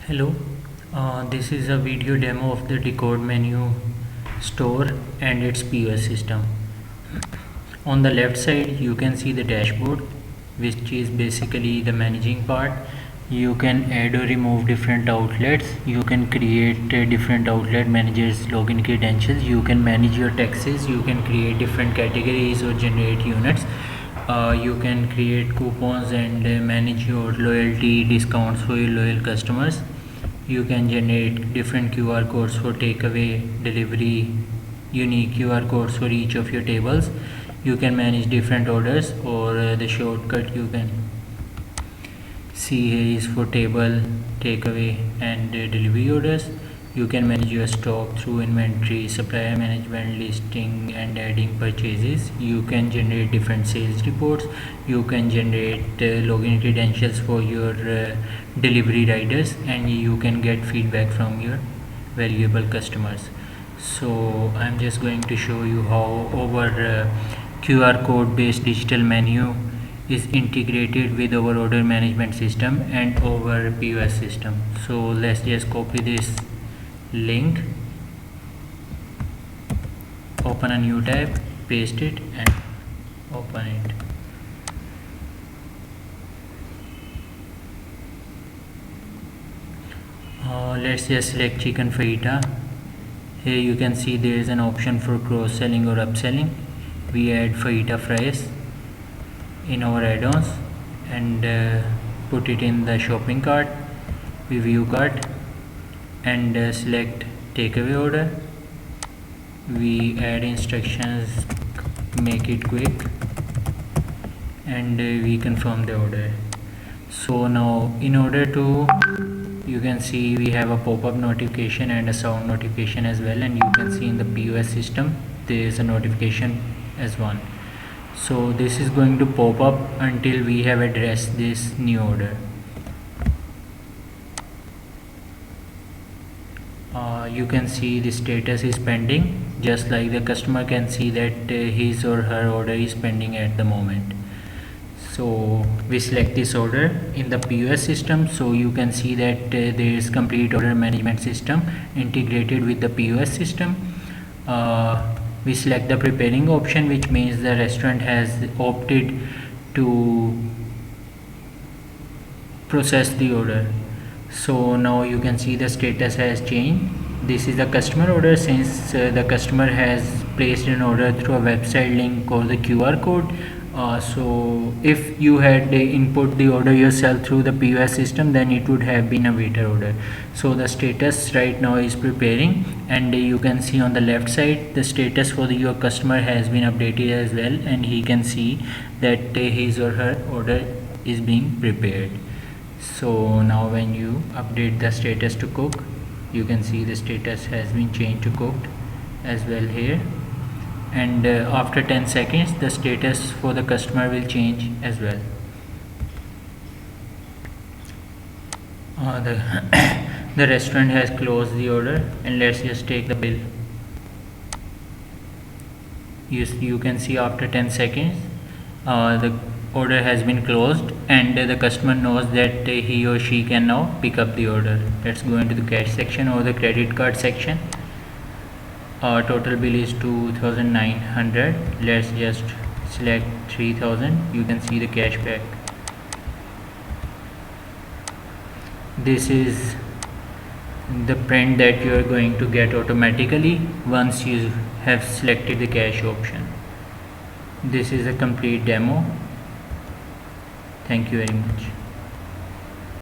Hello, this is a video demo of the Decode Menu store and its POS system. On the left side you can see the dashboard, which is basically the managing part. You can add or remove different outlets. You can create different outlet managers login credentials. You can manage your taxes. You can create different categories or generate units. You can create coupons and manage your loyalty discounts for your loyal customers. You can generate different QR codes for takeaway, delivery, unique QR codes for each of your tables. You can manage different orders, or the shortcut you can see here is for table, takeaway and delivery orders. You can manage your stock through inventory, supplier management, listing and adding purchases. You can generate different sales reports. You can generate login credentials for your delivery riders, and you can get feedback from your valuable customers. So I'm just going to show you how our QR code based digital menu is integrated with our order management system and our POS system. So let's just copy this link, open a new tab, paste it and open it. Let's just select chicken fajita. Here you can see there is an option for cross-selling or upselling. We add fajita fries in our add-ons and put it in the shopping cart. We view cart and select takeaway order. We add instructions, make it quick, and we confirm the order. So now in order to, you can see we have a pop-up notification and a sound notification as well, and you can see in the POS system there is a notification as one. So this is going to pop up until we have addressed this new order. You can see the status is pending, just like the customer can see that his or her order is pending at the moment. So we select this order in the POS system, so you can see that there is complete order management system integrated with the POS system. We select the preparing option, which means the restaurant has opted to process the order. So now you can see the status has changed. This is the customer order, since the customer has placed an order through a website link or the QR code. So if you had input the order yourself through the POS system, then it would have been a waiter order. So the status right now is preparing, and you can see on the left side the status for your customer has been updated as well, and he can see that his or her order is being prepared. So now when you update the status to cook, you can see the status has been changed to cooked as well here, and after 10 seconds the status for the customer will change as well. The restaurant has closed the order, and let's just take the bill. You can see after 10 seconds the order has been closed, and the customer knows that he or she can now pick up the order. Let's go into the cash section or the credit card section. Total bill is 2,900. Let's just select 3,000. You can see the cash back. This is the print that you are going to get automatically once you have selected the cash option. This is a complete demo. Thank you very much.